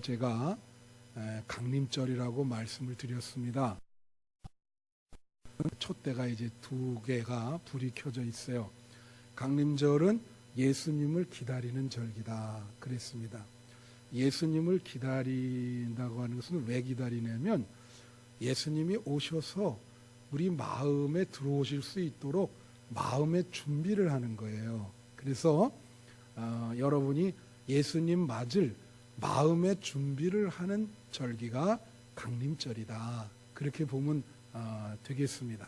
번째가 강림절이라고 말씀을 드렸습니다. 촛대가 이제 2개가 불이 켜져 있어요. 강림절은 예수님을 기다리는 절기다 그랬습니다. 예수님을 기다린다고 하는 것은 왜 기다리냐면 예수님이 오셔서 우리 마음에 들어오실 수 있도록 마음의 준비를 하는 거예요. 그래서 여러분이 예수님 맞을 마음의 준비를 하는 절기가 강림절이다. 그렇게 보면 되겠습니다.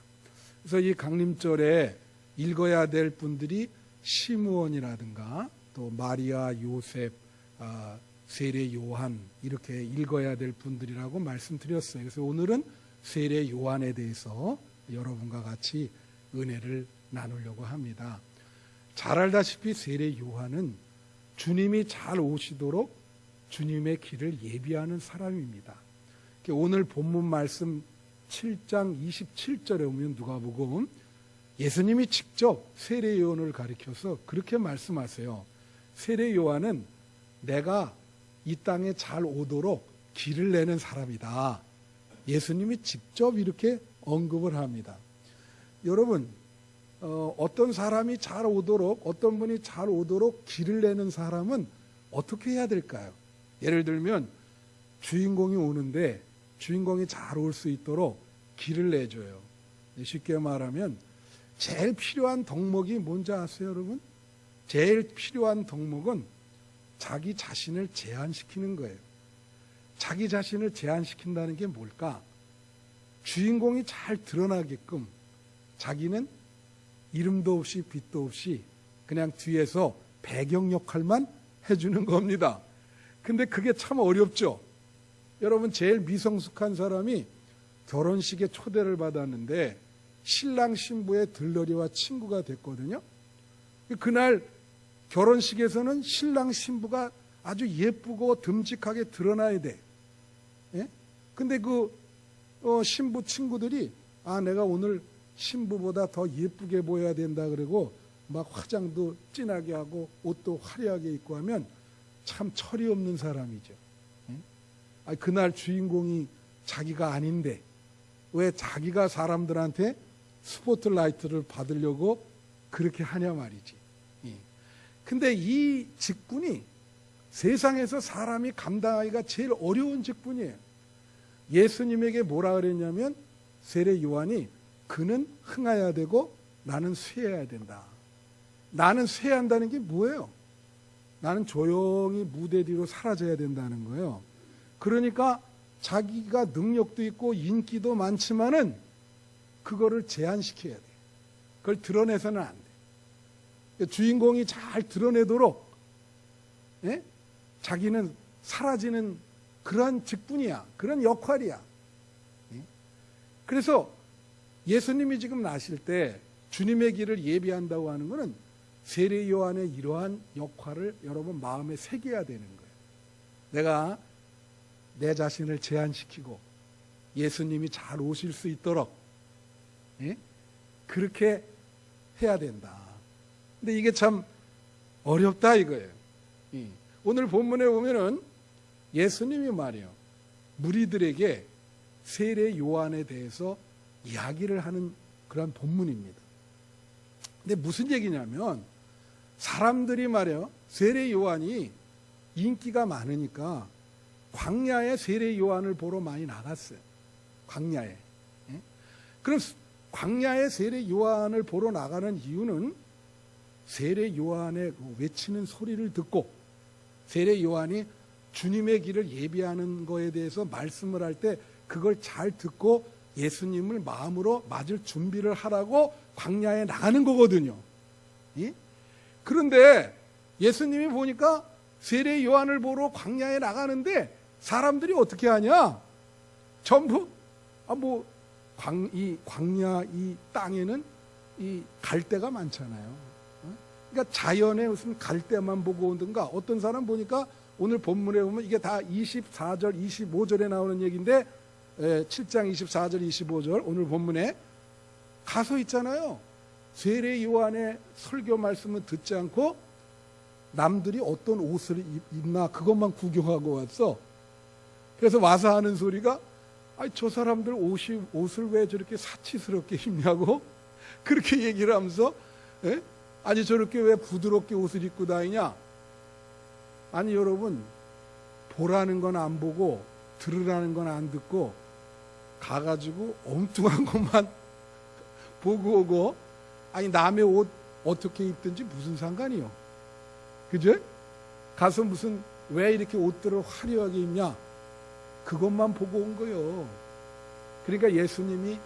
그래서 이 강림절에 읽어야 될 분들이 시므온이라든가 또 마리아, 요셉, 세례 요한 이렇게 읽어야 될 분들이라고 말씀드렸어요. 그래서 오늘은 세례 요한에 대해서 여러분과 같이 은혜를 나누려고 합니다. 잘 알다시피 세례 요한은 주님이 잘 오시도록 주님의 길을 예비하는 사람입니다. 오늘 본문 말씀 7장 27절에 오면 누가복음 예수님이 직접 세례 요한을 가리켜서 그렇게 말씀하세요. 세례 요한은 내가 이 땅에 잘 오도록 길을 내는 사람이다. 예수님이 직접 이렇게 언급을 합니다. 여러분, 어떤 사람이 잘 오도록, 어떤 분이 잘 오도록 길을 내는 사람은 어떻게 해야 될까요? 예를 들면 주인공이 오는데 주인공이 잘 올 수 있도록 길을 내줘요. 쉽게 말하면 제일 필요한 덕목이 뭔지 아세요, 여러분? 제일 필요한 덕목은 자기 자신을 제한시키는 거예요. 자기 자신을 제한시킨다는 게 뭘까? 주인공이 잘 드러나게끔 자기는 이름도 없이 빛도 없이 그냥 뒤에서 배경 역할만 해주는 겁니다. 근데 그게 참 어렵죠. 여러분, 제일 미성숙한 사람이 결혼식에 초대를 받았는데 신랑 신부의 들러리와 친구가 됐거든요. 그날 결혼식에서는 신랑 신부가 아주 예쁘고 듬직하게 드러나야 돼. 예? 근데 신부 친구들이 내가 오늘 신부보다 더 예쁘게 보여야 된다 그러고 막 화장도 진하게 하고 옷도 화려하게 입고 하면 참 철이 없는 사람이죠. 예? 그날 주인공이 자기가 아닌데 왜 자기가 사람들한테 스포트라이트를 받으려고 그렇게 하냐 말이지. 예. 근데 이 직분이 세상에서 사람이 감당하기가 제일 어려운 직분이에요. 예수님에게 뭐라 그랬냐면 세례 요한이 그는 흥해야 되고 나는 쇠해야 된다. 나는 쇠한다는 게 뭐예요? 나는 조용히 무대 뒤로 사라져야 된다는 거예요. 그러니까 자기가 능력도 있고 인기도 많지만은 그거를 제한시켜야 돼. 그걸 드러내서는 안 돼. 주인공이 잘 드러내도록 예? 자기는 사라지는 그런 직분이야. 그런 역할이야. 예? 그래서 예수님이 지금 나실 때 주님의 길을 예비한다고 하는 것은 세례 요한의 이러한 역할을 여러분 마음에 새겨야 되는 거예요. 내가 내 자신을 제한시키고 예수님이 잘 오실 수 있도록 예? 그렇게 해야 된다. 근데 이게 참 어렵다 이거예요. 예. 오늘 본문에 보면은 예수님이 말이에요. 무리들에게 세례 요한에 대해서 이야기를 하는 그런 본문입니다. 근데 무슨 얘기냐면 사람들이 말이에요. 세례 요한이 인기가 많으니까 광야에 세례 요한을 보러 많이 나갔어요. 광야에. 예? 그럼 광야에 세례 요한을 보러 나가는 이유는 세례 요한의 외치는 소리를 듣고 세례 요한이 주님의 길을 예비하는 거에 대해서 말씀을 할 때 그걸 잘 듣고 예수님을 마음으로 맞을 준비를 하라고 광야에 나가는 거거든요. 예? 그런데 예수님이 보니까 세례 요한을 보러 광야에 나가는데 사람들이 어떻게 하냐? 전부 이 광야 이 땅에는 이 갈대가 많잖아요. 그러니까 자연에 무슨 갈대만 보고 오든가 어떤 사람 보니까 오늘 본문에 보면 이게 다 24절 25절에 나오는 얘기인데 7장 24절 25절 오늘 본문에 가서 있잖아요. 세례 요한의 설교 말씀은 듣지 않고 남들이 어떤 옷을 입나 그것만 구경하고 왔어. 그래서 와서 하는 소리가 아니 저 사람들 옷을 왜 저렇게 사치스럽게 입냐고 그렇게 얘기를 하면서 예? 아니 저렇게 왜 부드럽게 옷을 입고 다니냐. 아니 여러분 보라는 건 안 보고 들으라는 건 안 듣고 가가지고 엉뚱한 것만 보고 오고 아니 남의 옷 어떻게 입든지 무슨 상관이요. 그죠? 가서 무슨 왜 이렇게 옷들을 화려하게 입냐 그것만 보고 온 거요. 그러니까 예수님이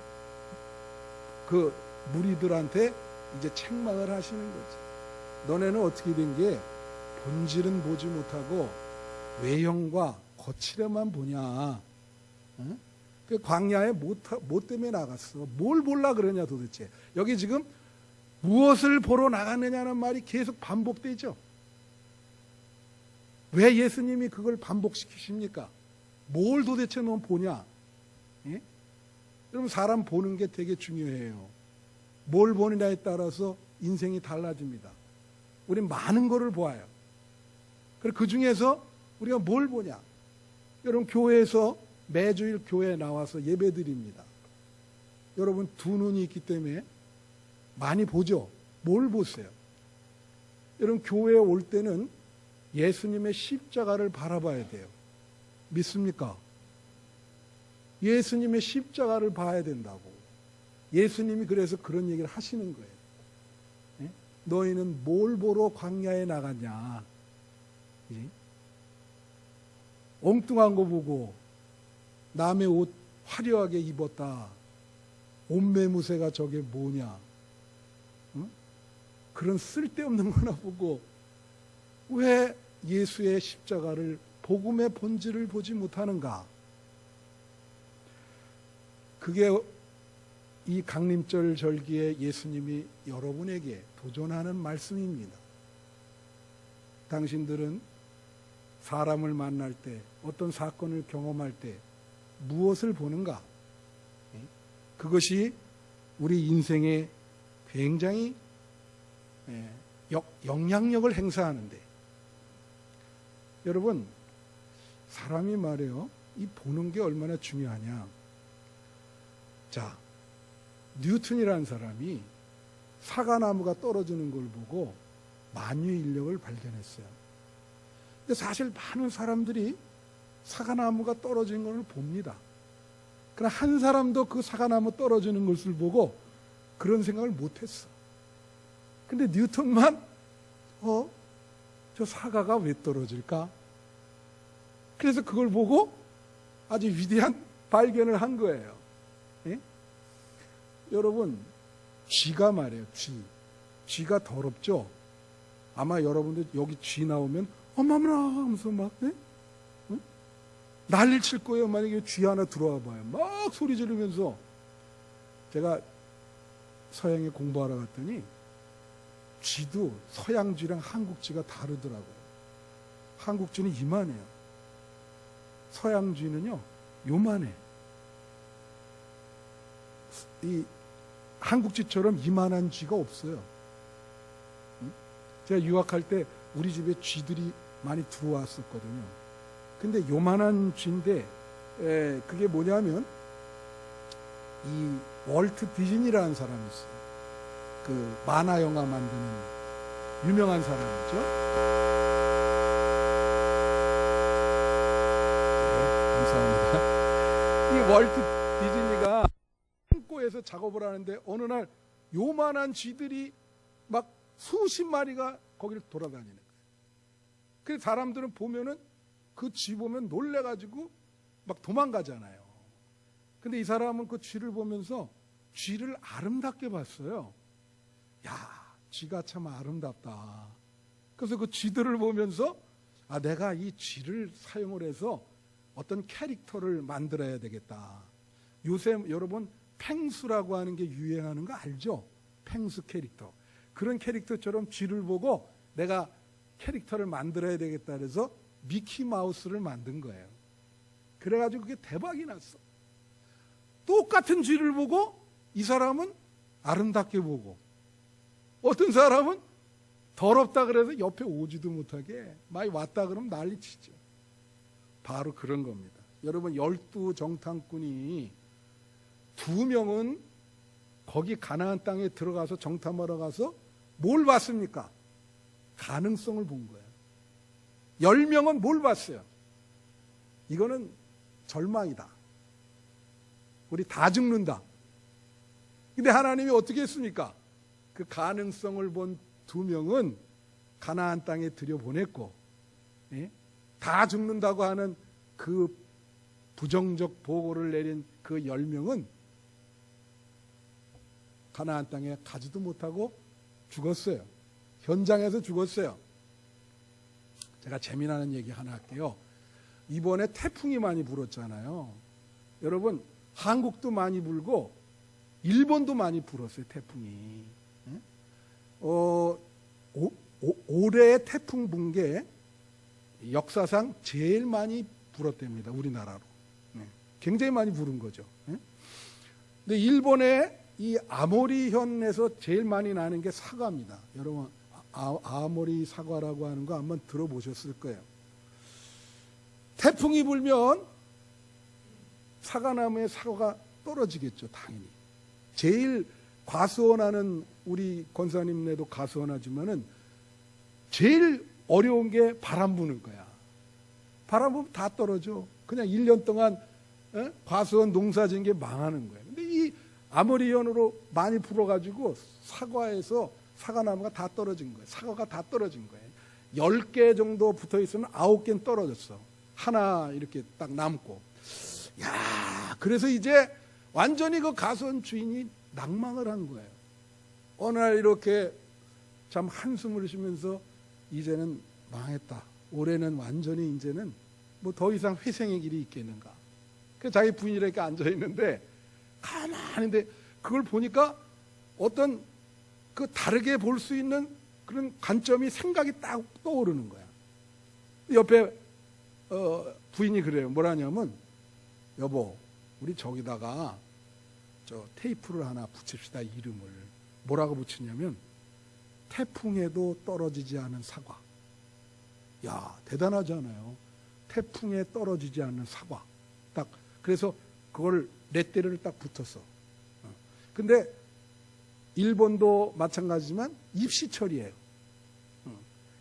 그 무리들한테 이제 책망을 하시는 거지. 너네는 어떻게 된 게 본질은 보지 못하고 외형과 거칠에만 보냐. 응? 그 광야에 뭐 때문에 나갔어? 뭘 보려 그러냐 도대체. 여기 지금 무엇을 보러 나갔느냐는 말이 계속 반복되죠. 왜 예수님이 그걸 반복시키십니까? 뭘 도대체 넌 보냐? 예? 여러분 사람 보는 게 되게 중요해요. 뭘 보느냐에 따라서 인생이 달라집니다. 우린 많은 거를 보아요. 그리고 그 중에서 우리가 뭘 보냐? 여러분 교회에서 매주일 교회에 나와서 예배드립니다. 여러분 두 눈이 있기 때문에 많이 보죠. 뭘 보세요? 여러분 교회에 올 때는 예수님의 십자가를 바라봐야 돼요. 믿습니까? 예수님의 십자가를 봐야 된다고. 예수님이 그래서 그런 얘기를 하시는 거예요. 예? 너희는 뭘 보러 광야에 나갔냐? 예? 엉뚱한 거 보고 남의 옷 화려하게 입었다. 옷매무새가 저게 뭐냐? 응? 그런 쓸데없는 거나 보고 왜 예수의 십자가를 복음의 본질을 보지 못하는가? 그게 이 강림절 절기에 예수님이 여러분에게 도전하는 말씀입니다. 당신들은 사람을 만날 때, 어떤 사건을 경험할 때 무엇을 보는가? 그것이 우리 인생에 굉장히 영향력을 행사하는데, 여러분 사람이 말이에요, 이 보는 게 얼마나 중요하냐. 자, 뉴턴이라는 사람이 사과나무가 떨어지는 걸 보고 만유의 인력을 발견했어요. 근데 사실 많은 사람들이 사과나무가 떨어지는 걸 봅니다. 그러나 한 사람도 그 사과나무 떨어지는 것을 보고 그런 생각을 못했어. 근데 뉴턴만 저 사과가 왜 떨어질까? 그래서 그걸 보고 아주 위대한 발견을 한 거예요. 예? 여러분 쥐가 말이에요. 쥐가 더럽죠? 아마 여러분들 여기 쥐 나오면 어머나 하면서 막 난리를 칠 거예요. 만약에 쥐 하나 들어와 봐요. 막 소리 지르면서. 제가 서양에 공부하러 갔더니 쥐도 서양 쥐랑 한국 쥐가 다르더라고요. 한국 쥐는 이만해요. 서양 쥐는요 요만해. 이 한국 쥐처럼 이만한 쥐가 없어요. 제가 유학할 때 우리 집에 쥐들이 많이 들어왔었거든요. 근데 요만한 쥐인데 그게 뭐냐면 이 월트 디즈니라는 사람이 있어요. 그 만화 영화 만드는 유명한 사람이죠. 네, 감사합니다. 이 월트 디즈니가 창고에서 작업을 하는데 어느 날 요만한 쥐들이 막 수십 마리가 거기를 돌아다니는 거예요. 그래서 사람들은 보면은 그 쥐 보면 놀래가지고 막 도망가잖아요. 근데 이 사람은 그 쥐를 보면서 쥐를 아름답게 봤어요. 야, 쥐가 참 아름답다. 그래서 그 쥐들을 보면서 내가 이 쥐를 사용을 해서 어떤 캐릭터를 만들어야 되겠다. 요새 여러분 펭수라고 하는 게 유행하는 거 알죠? 펭수 캐릭터. 그런 캐릭터처럼 쥐를 보고 내가 캐릭터를 만들어야 되겠다 그래서 미키마우스를 만든 거예요. 그래가지고 그게 대박이 났어. 똑같은 쥐를 보고 이 사람은 아름답게 보고 어떤 사람은 더럽다 그래서 옆에 오지도 못하게 많이 왔다 그러면 난리치죠. 바로 그런 겁니다. 여러분 12정탐꾼이 2명은 거기 가나안 땅에 들어가서 정탐하러 가서 뭘 봤습니까? 가능성을 본 거예요. 10명은 뭘 봤어요? 이거는 절망이다. 우리 다 죽는다. 근데 하나님이 어떻게 했습니까? 그 가능성을 본 2명은 가나안 땅에 들여보냈고, 다 죽는다고 하는 그 부정적 보고를 내린 그 10명은 가나안 땅에 가지도 못하고 죽었어요. 현장에서 죽었어요. 제가 재미나는 얘기 하나 할게요. 이번에 태풍이 많이 불었잖아요. 여러분, 한국도 많이 불고 일본도 많이 불었어요, 태풍이. 올해 태풍 분 게 역사상 제일 많이 불었답니다, 우리나라로. 굉장히 많이 부른 거죠. 근데 일본의 이 아모리현에서 제일 많이 나는 게 사과입니다. 여러분, 아모리 사과라고 하는 거 한번 들어보셨을 거예요. 태풍이 불면 사과나무에 사과가 떨어지겠죠, 당연히. 제일 과수원하는 우리 권사님네도 과수원하지만은 제일 어려운 게 바람 부는 거야. 바람 부면 다 떨어져. 그냥 1년 동안 과수원 농사 지은 게 망하는 거예요. 근데 이 아모리현으로 많이 불어가지고 사과에서 사과나무가 다 떨어진 거예요. 사과가 다 떨어진 거예요. 10개 정도 붙어 있으면 9개는 떨어졌어. 하나 이렇게 딱 남고. 야, 그래서 이제 완전히 그 가수원 주인이 낭망을 한 거예요. 어느 날 이렇게 참 한숨을 쉬면서 이제는 망했다. 올해는 완전히 이제는 뭐 더 이상 회생의 길이 있겠는가. 그 자기 부인이 이렇게 앉아 있는데 가만한데 그걸 보니까 어떤 그 다르게 볼 수 있는 그런 관점이 생각이 딱 떠오르는 거야. 옆에 부인이 그래요. 뭐라냐면 여보, 우리 저기다가 저 테이프를 하나 붙입시다. 이름을 뭐라고 붙이냐면 태풍에도 떨어지지 않은 사과. 야, 대단하잖아요. 태풍에 떨어지지 않는 사과. 딱 그래서 그걸 렛대를 딱 붙었어. 근데 일본도 마찬가지지만 입시철이에요.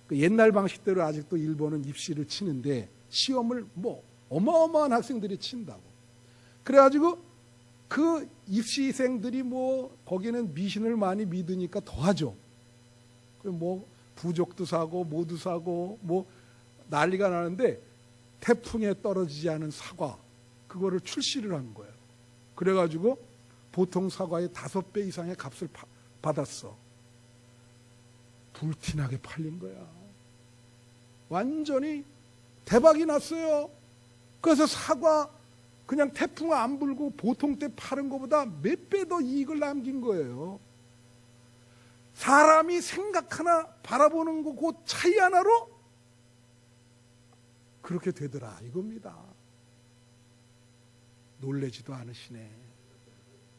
그 옛날 방식대로 아직도 일본은 입시를 치는데 시험을 뭐 어마어마한 학생들이 친다고. 그래가지고 그 입시생들이 뭐 거기는 미신을 많이 믿으니까 더하죠. 뭐 부족도 사고 뭐도 사고 뭐 난리가 나는데 태풍에 떨어지지 않은 사과 그거를 출시를 한 거예요. 그래가지고 보통 사과의 5배 이상의 값을 받았어. 불티나게 팔린 거야. 완전히 대박이 났어요. 그래서 사과 그냥 태풍 안 불고 보통 때 파는 것보다 몇 배 더 이익을 남긴 거예요. 사람이 생각 하나 바라보는 거 그 차이 하나로 그렇게 되더라 이겁니다. 놀래지도 않으시네.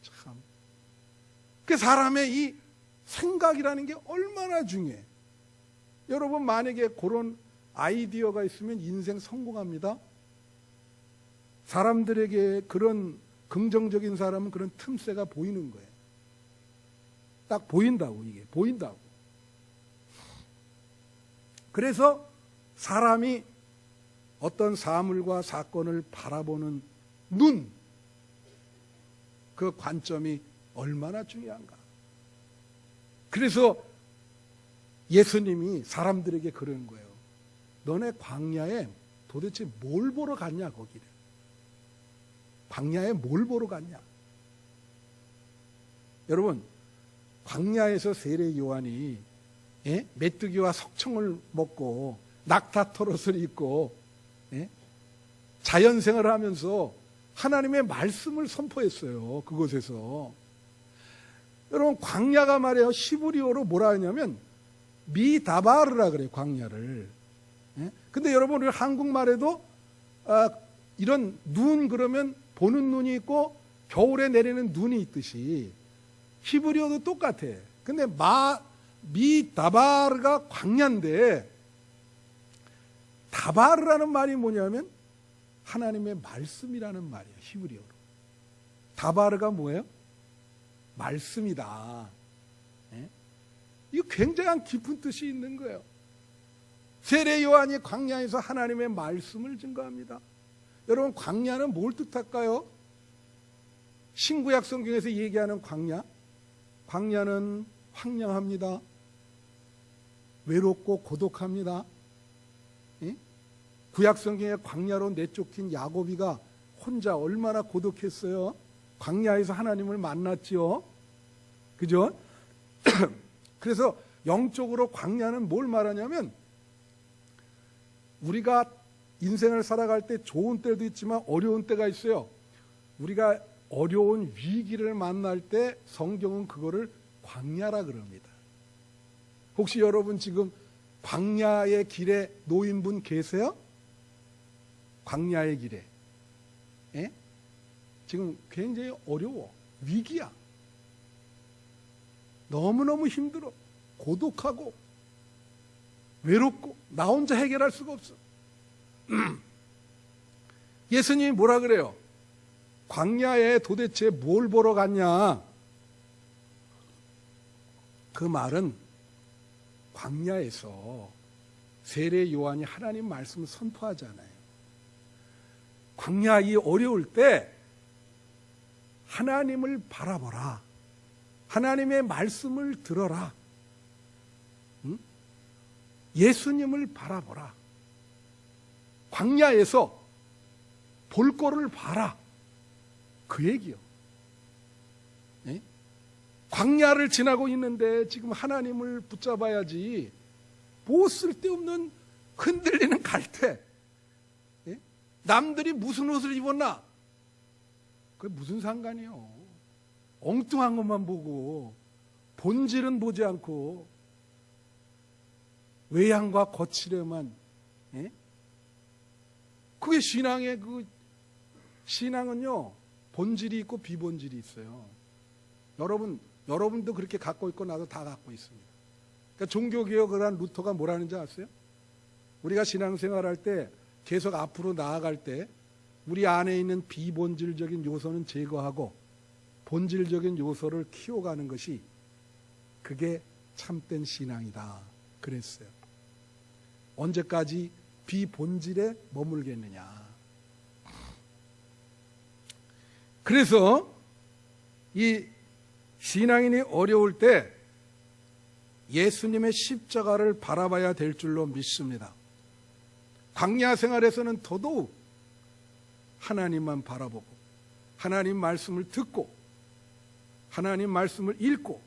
참. 그 사람의 이 생각이라는 게 얼마나 중요해. 여러분 만약에 그런 아이디어가 있으면 인생 성공합니다. 사람들에게 그런 긍정적인 사람은 그런 틈새가 보이는 거예요. 딱 보인다고, 이게 보인다고. 그래서 사람이 어떤 사물과 사건을 바라보는 눈, 그 관점이 얼마나 중요한가. 그래서 예수님이 사람들에게 그런 거예요. 너네 광야에 도대체 뭘 보러 갔냐, 거기를. 광야에 뭘 보러 갔냐. 여러분, 광야에서 세례 요한이 메뚜기와 석청을 먹고 낙타 털옷을 입고 자연생활을 하면서 하나님의 말씀을 선포했어요. 그곳에서. 여러분 광야가 말이에요. 히브리어로 뭐라 하냐면 미다바르라 그래요. 광야를. 근데 여러분 우리 한국말에도 이런 눈 그러면 보는 눈이 있고 겨울에 내리는 눈이 있듯이 히브리어도 똑같아. 근데 미다바르가 광야인데 다바르라는 말이 뭐냐면 하나님의 말씀이라는 말이에요. 히브리어로. 다바르가 뭐예요? 말씀이다. 예? 이거 굉장한 깊은 뜻이 있는 거예요. 세례 요한이 광야에서 하나님의 말씀을 증거합니다. 여러분, 광야는 뭘 뜻할까요? 신구약 성경에서 얘기하는 광야, 광야는 황량합니다. 외롭고 고독합니다. 예? 구약 성경에 광야로 내쫓긴 야고비가 혼자 얼마나 고독했어요. 광야에서 하나님을 만났지요. 그죠? 그래서 영적으로 광야는 뭘 말하냐면, 우리가 인생을 살아갈 때 좋은 때도 있지만 어려운 때가 있어요. 우리가 어려운 위기를 만날 때 성경은 그거를 광야라 그럽니다. 혹시 여러분 지금 광야의 길에 놓인 분 계세요? 광야의 길에. 예? 지금 굉장히 어려워. 위기야. 너무너무 힘들어. 고독하고 외롭고 나 혼자 해결할 수가 없어. 예수님이 뭐라 그래요? 광야에 도대체 뭘 보러 갔냐? 그 말은 광야에서 세례 요한이 하나님 말씀을 선포하잖아요. 광야 이 어려울 때 하나님을 바라보라. 하나님의 말씀을 들어라. 응? 예수님을 바라보라. 광야에서 볼 거를 봐라. 그 얘기요. 네? 광야를 지나고 있는데 지금 하나님을 붙잡아야지. 뭐 쓸데없는 흔들리는 갈대. 네? 남들이 무슨 옷을 입었나? 그게 무슨 상관이요. 엉뚱한 것만 보고 본질은 보지 않고 외양과 거칠에만. 예? 그게 신앙의 신앙은요, 본질이 있고 비본질이 있어요. 여러분도 그렇게 갖고 있고 나도 다 갖고 있습니다. 그러니까 종교개혁을 한 루터가 뭐라는지 아세요? 우리가 신앙생활할 때 계속 앞으로 나아갈 때 우리 안에 있는 비본질적인 요소는 제거하고 본질적인 요소를 키워가는 것이 그게 참된 신앙이다 그랬어요. 언제까지 비본질에 머물겠느냐. 그래서 이 신앙인이 어려울 때 예수님의 십자가를 바라봐야 될 줄로 믿습니다. 광야 생활에서는 더더욱 하나님만 바라보고 하나님 말씀을 듣고 하나님 말씀을 읽고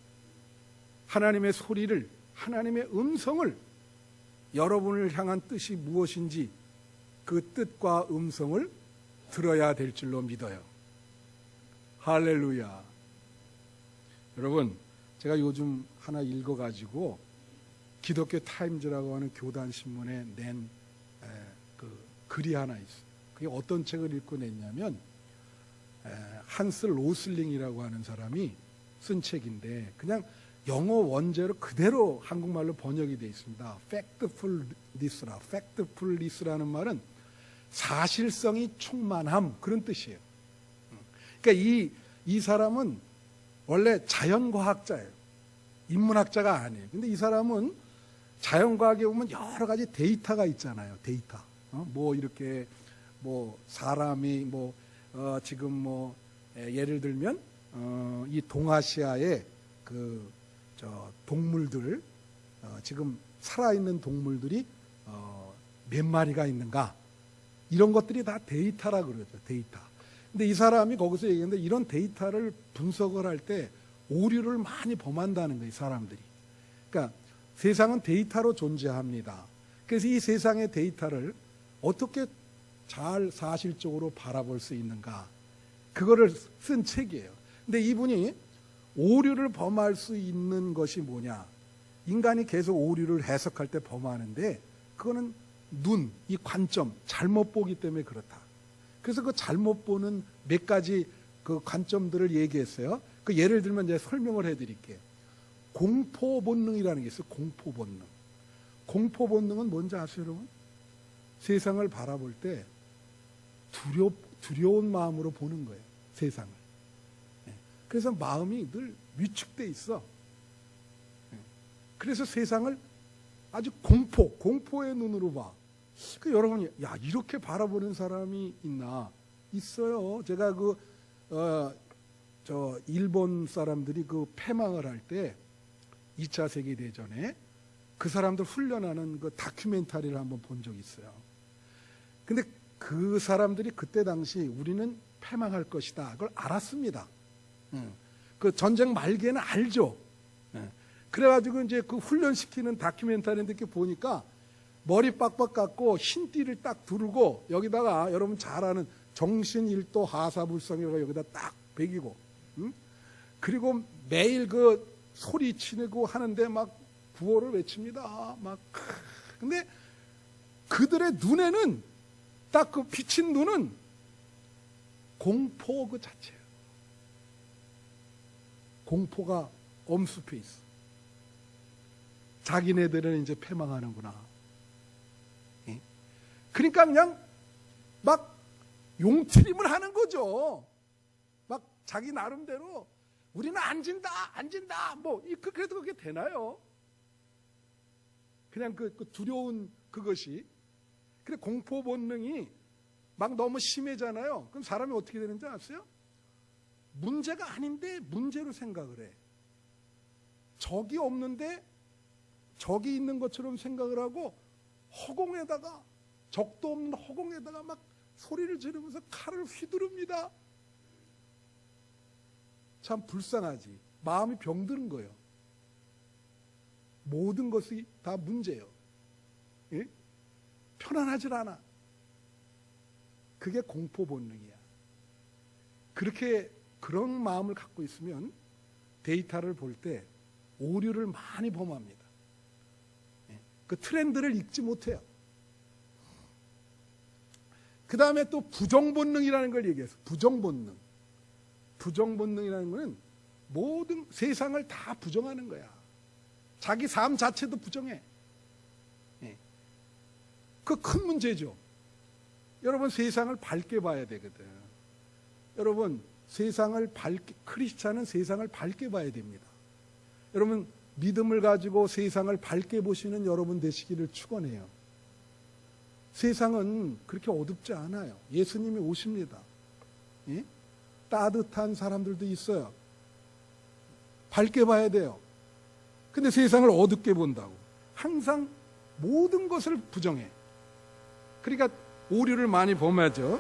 하나님의 소리를, 하나님의 음성을, 여러분을 향한 뜻이 무엇인지 그 뜻과 음성을 들어야 될 줄로 믿어요. 할렐루야. 여러분, 제가 요즘 하나 읽어가지고 기독교 타임즈라고 하는 교단 신문에 낸 그 글이 하나 있어요. 그게 어떤 책을 읽고 냈냐면 한스 로슬링이라고 하는 사람이 쓴 책인데 그냥 영어 원제로 그대로 한국말로 번역이 되어 있습니다. factfulness라는 말은 사실성이 충만함, 그런 뜻이에요. 그러니까 이 사람은 원래 자연과학자예요. 인문학자가 아니에요. 근데 이 사람은 자연과학에 보면 여러 가지 데이터가 있잖아요. 데이터. 뭐 이렇게 뭐 사람이 지금 예를 들면 이 동아시아의 동물들, 지금 살아있는 동물들이 몇 마리가 있는가, 이런 것들이 다 데이터라 그러죠. 데이터. 근데 이 사람이 거기서 얘기했는데 이런 데이터를 분석을 할 때 오류를 많이 범한다는 거예요, 사람들이. 그러니까 세상은 데이터로 존재합니다. 그래서 이 세상의 데이터를 어떻게 잘 사실적으로 바라볼 수 있는가, 그거를 쓴 책이에요. 근데 이분이 오류를 범할 수 있는 것이 뭐냐, 인간이 계속 오류를 해석할 때 범하는데 그거는 눈, 이 관점, 잘못 보기 때문에 그렇다. 그래서 그 잘못 보는 몇 가지 그 관점들을 얘기했어요. 그 예를 들면 이제 설명을 해드릴게요. 공포 본능이라는 게 있어요. 공포 본능. 공포 본능은 뭔지 아세요, 여러분? 세상을 바라볼 때 두려운 마음으로 보는 거예요. 세상을. 그래서 마음이 늘 위축돼 있어. 그래서 세상을 아주 공포의 눈으로 봐. 그 여러분이 야 이렇게 바라보는 사람이 있나? 있어요. 제가 일본 사람들이 패망을 할 때 2차 세계 대전에 그 사람들 훈련하는 그 다큐멘터리를 한번 본 적이 있어요. 근데 그 사람들이 그때 당시 우리는 패망할 것이다. 그걸 알았습니다. 그 전쟁 말기에는 알죠. 그래가지고 이제 그 훈련시키는 다큐멘터리인데 이렇게 보니까 머리 빡빡 깎고 흰 띠를 딱 두르고 여기다가 여러분 잘 아는 정신일도 하사불성이라고 여기다 딱 베기고, 그리고 매일 그 소리 치고 하는데 막 구호를 외칩니다. 막 근데 그들의 눈에는 딱 그 비친 눈은 공포 그 자체예요. 공포가 엄습해 있어. 자기네들은 이제 패망하는구나. 그러니까 그냥 막 용트림을 하는 거죠. 막 자기 나름대로 우리는 안 진다, 뭐 그래도 그게 되나요? 그냥 그 두려운 그것이. 그래 공포 본능이 막 너무 심해잖아요. 그럼 사람이 어떻게 되는지 아세요? 문제가 아닌데 문제로 생각을 해. 적이 없는데 적이 있는 것처럼 생각을 하고 허공에다가 적도 없는 허공에다가 막 소리를 지르면서 칼을 휘두릅니다. 참 불쌍하지. 마음이 병드는 거예요. 모든 것이 다 문제예요. 예? 편안하질 않아. 그게 공포 본능이야. 그런 마음을 갖고 있으면 데이터를 볼 때 오류를 많이 범합니다. 그 트렌드를 읽지 못해요. 그 다음에 또 부정본능이라는 걸 얘기해서 부정본능. 부정본능이라는 것은 모든 세상을 다 부정하는 거야. 자기 삶 자체도 부정해. 그 큰 문제죠. 여러분 세상을 밝게 봐야 되거든. 여러분 크리스찬은 세상을 밝게 봐야 됩니다. 여러분 믿음을 가지고 세상을 밝게 보시는 여러분 되시기를 축원해요. 세상은 그렇게 어둡지 않아요. 예수님이 오십니다. 예? 따뜻한 사람들도 있어요. 밝게 봐야 돼요. 근데 세상을 어둡게 본다고. 항상 모든 것을 부정해. 그러니까 오류를 많이 범하죠.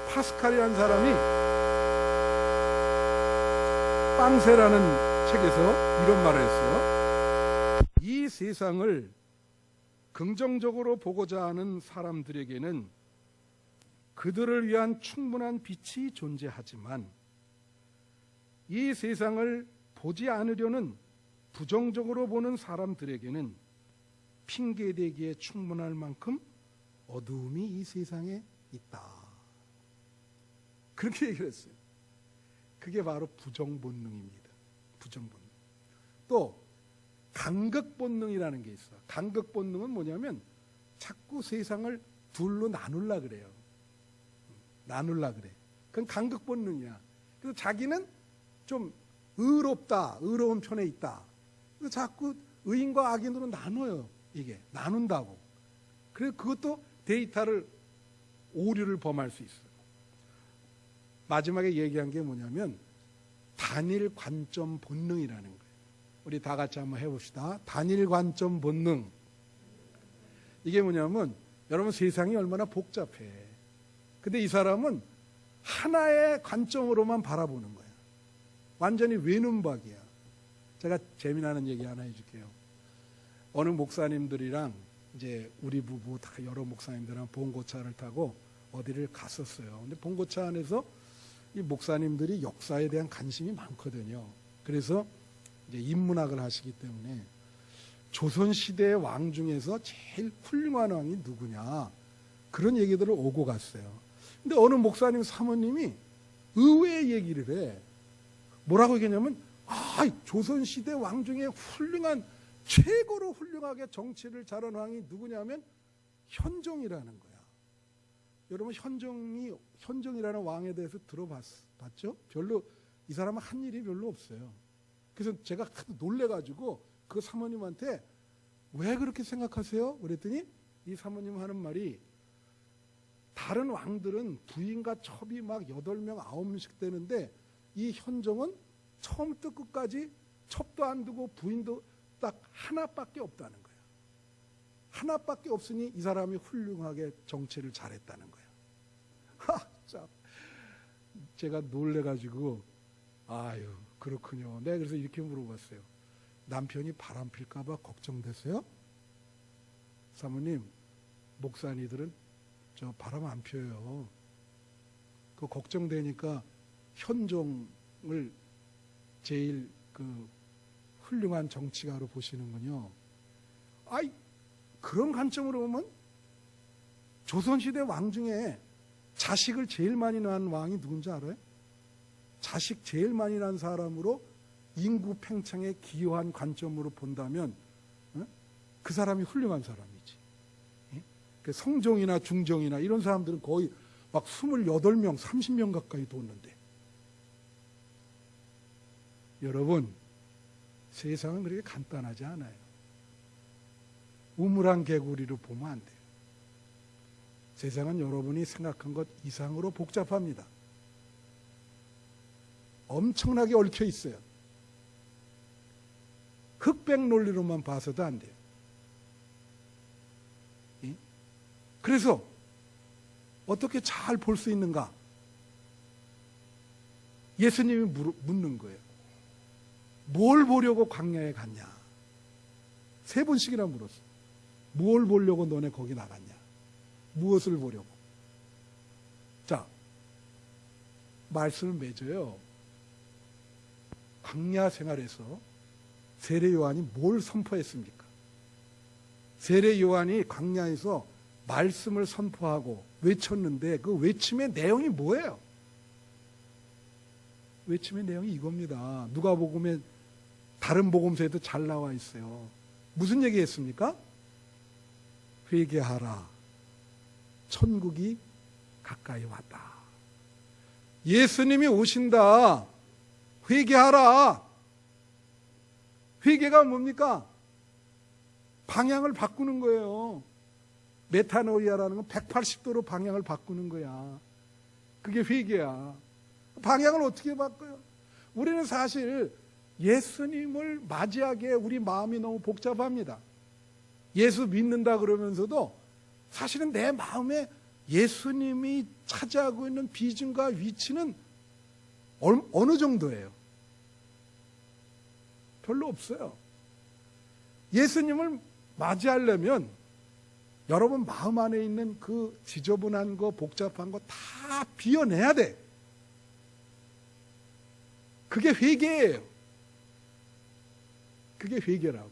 파스칼이라는 사람이 빵세라는 책에서 이런 말을 했어요. 이 세상을 긍정적으로 보고자 하는 사람들에게는 그들을 위한 충분한 빛이 존재하지만 이 세상을 보지 않으려는 부정적으로 보는 사람들에게는 핑계대기에 충분할 만큼 어두움이 이 세상에 있다. 그렇게 얘기를 했어요. 그게 바로 부정본능입니다. 부정본능. 또 간극본능이라는 게 있어. 간극본능은 뭐냐면 자꾸 세상을 둘로 나눌라 그래요. 나눌라 그래. 그건 간극본능이야. 그래서 자기는 좀 의로운 편에 있다. 그래서 자꾸 의인과 악인으로 나눠요. 이게 나눈다고. 그래서 그것도 데이터를 오류를 범할 수 있어요. 마지막에 얘기한 게 뭐냐면 단일 관점 본능이라는 거예요. 우리 다 같이 한번 해봅시다. 단일 관점 본능. 이게 뭐냐면 여러분 세상이 얼마나 복잡해. 근데 이 사람은 하나의 관점으로만 바라보는 거야. 완전히 외눈박이야. 제가 재미나는 얘기 하나 해줄게요. 어느 목사님들이랑 이제 우리 부부 다 여러 목사님들이랑 봉고차를 타고 어디를 갔었어요. 근데 봉고차 안에서 이 목사님들이 역사에 대한 관심이 많거든요. 그래서 이제 인문학을 하시기 때문에 조선시대의 왕 중에서 제일 훌륭한 왕이 누구냐 그런 얘기들을 오고 갔어요. 근데 어느 목사님 사모님이 의외의 얘기를 해. 뭐라고 얘기했냐면 조선시대 왕 중에 최고로 훌륭하게 정치를 잘한 왕이 누구냐면 현종이라는 거야. 여러분 현종이라는 왕에 대해서 들어봤죠? 별로 이 사람은 한 일이 별로 없어요. 그래서 제가 하도 놀래가지고 그 사모님한테 왜 그렇게 생각하세요? 그랬더니 이 사모님 하는 말이 다른 왕들은 부인과 첩이 막 8명, 9명씩 되는데 이 현종은 처음부터 끝까지 첩도 안 두고 부인도 딱 하나밖에 없다는 거예요. 하나밖에 없으니 이 사람이 훌륭하게 정치를 잘했다는 거예요. 참, 제가 놀래가지고 아유 그렇군요. 내가 그래서 이렇게 물어봤어요. 남편이 바람 필까 봐 걱정되세요? 사모님, 목사님들은 저 바람 안 펴요. 그 걱정되니까 현종을 제일 그 훌륭한 정치가로 보시는군요. 아이, 그런 관점으로 보면 조선시대 왕 중에 자식을 제일 많이 낳은 왕이 누군지 알아요? 자식 제일 많이 낳은 사람으로 인구 팽창에 기여한 관점으로 본다면 그 사람이 훌륭한 사람이지. 성종이나 중종이나 이런 사람들은 거의 막 28명, 30명 가까이 뒀는데. 여러분, 세상은 그렇게 간단하지 않아요. 우물안 개구리로 보면 안 돼요. 세상은 여러분이 생각한 것 이상으로 복잡합니다. 엄청나게 얽혀 있어요. 흑백 논리로만 봐서도 안 돼요. 그래서 어떻게 잘 볼 수 있는가? 예수님이 묻는 거예요. 뭘 보려고 광야에 갔냐? 3번씩이나 물었어. 뭘 보려고 너네 거기 나갔냐? 무엇을 보려고? 자, 말씀을 맺어요. 광야 생활에서 세례 요한이 뭘 선포했습니까? 세례 요한이 광야에서 말씀을 선포하고 외쳤는데 그 외침의 내용이 뭐예요? 외침의 내용이 이겁니다. 누가복음에 다른 복음서에도 잘 나와 있어요. 무슨 얘기했습니까? 회개하라. 천국이 가까이 왔다. 예수님이 오신다. 회개하라. 회개가 뭡니까? 방향을 바꾸는 거예요. 메타노이아라는 건 180도로 방향을 바꾸는 거야. 그게 회개야. 방향을 어떻게 바꿔요? 우리는 사실 예수님을 맞이하기에 우리 마음이 너무 복잡합니다. 예수 믿는다 그러면서도 사실은 내 마음에 예수님이 차지하고 있는 비중과 위치는 어느 정도예요? 별로 없어요. 예수님을 맞이하려면 여러분 마음 안에 있는 그 지저분한 거, 복잡한 거 다 비워내야 돼. 그게 회개예요. 그게 회개라고.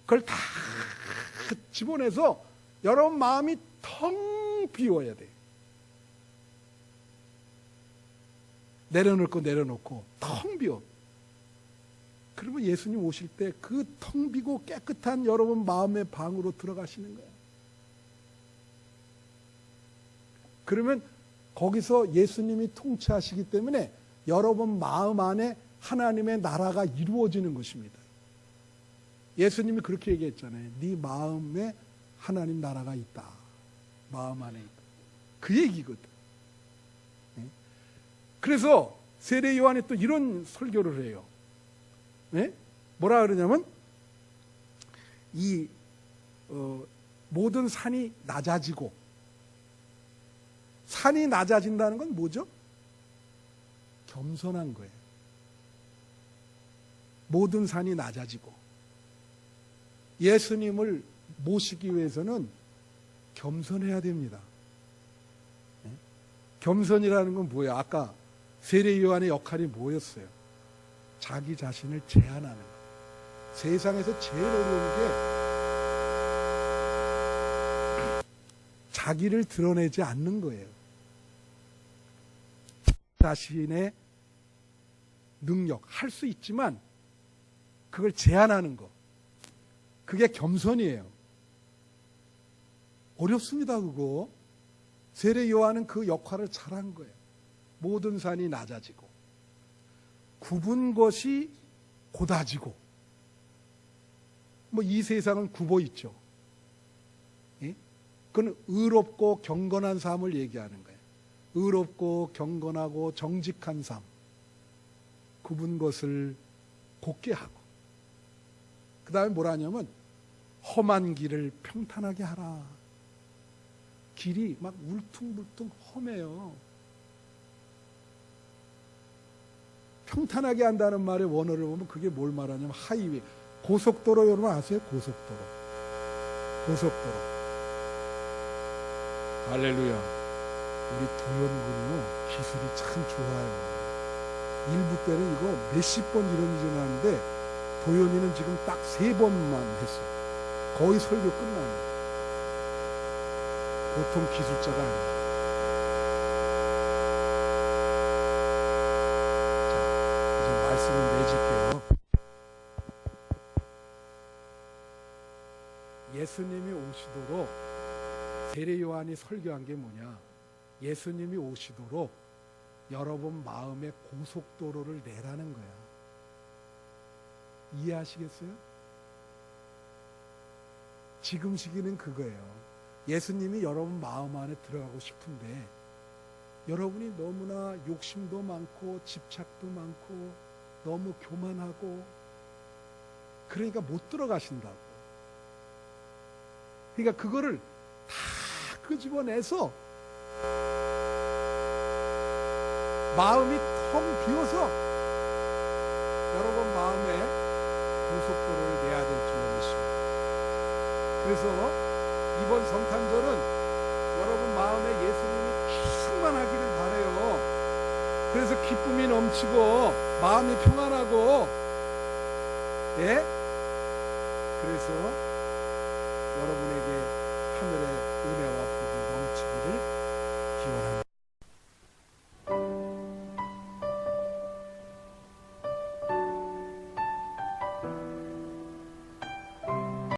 그걸 다 집어내서 여러분 마음이 텅 비워야 돼. 내려놓고 텅 비워. 그러면 예수님 오실 때 그 텅 비고 깨끗한 여러분 마음의 방으로 들어가시는 거예요. 그러면 거기서 예수님이 통치하시기 때문에 여러분 마음 안에 하나님의 나라가 이루어지는 것입니다. 예수님이 그렇게 얘기했잖아요. 네 마음에 하나님 나라가 있다. 마음 안에 있다. 그 얘기거든. 그래서 세례 요한이 또 이런 설교를 해요. 뭐라 그러냐면 이 모든 산이 낮아지고, 산이 낮아진다는 건 뭐죠? 겸손한 거예요. 모든 산이 낮아지고, 예수님을 모시기 위해서는 겸손해야 됩니다. 겸손이라는 건 뭐예요? 아까 세례 요한의 역할이 뭐였어요? 자기 자신을 제한하는 거예요. 세상에서 제일 어려운 게 자기를 드러내지 않는 거예요. 자신의 능력, 할 수 있지만 그걸 제한하는 거. 그게 겸손이에요. 어렵습니다, 그거. 세례 요한은 그 역할을 잘한 거예요. 모든 산이 낮아지고 굽은 것이 곧아지고, 뭐 이 세상은 굽어 있죠. 예? 그건 의롭고 경건한 삶을 얘기하는 거예요. 의롭고 경건하고 정직한 삶, 굽은 것을 곧게 하고, 그 다음에 뭐라 하냐면 험한 길을 평탄하게 하라. 길이 막 울퉁불퉁 험해요. 평탄하게 한다는 말의 원어를 보면 그게 뭘 말하냐면 하이웨이, 고속도로. 여러분 아세요? 고속도로. 할렐루야. 우리 도연군이요, 기술이 참 좋아요. 일부 때는 이거 몇십 번 이런 일이 나는데 도연이는 지금 딱 3번만 했어요. 거의 설교 끝나는. 보통 기술자가 아니에요. 자, 이제 말씀을 맺을게요. 예수님이 오시도록, 세례 요한이 설교한 게 뭐냐? 예수님이 오시도록 여러분 마음의 고속도로를 내라는 거야. 이해하시겠어요? 지금 시기는 그거예요. 예수님이 여러분 마음 안에 들어가고 싶은데 여러분이 너무나 욕심도 많고 집착도 많고 너무 교만하고, 그러니까 못 들어가신다고. 그러니까 그거를 다 끄집어내서 마음이 텅 비어서 여러분 마음에 고속도로를 내야 될 줄 믿습니다. 그래서 이번 성탄절은 여러분 마음에 예수님이 충만하기를 바라요. 그래서 기쁨이 넘치고 마음이 평안하고, 예? 그래서 여러분에게 하늘의 은혜와 복이 넘치기를 기원합니다.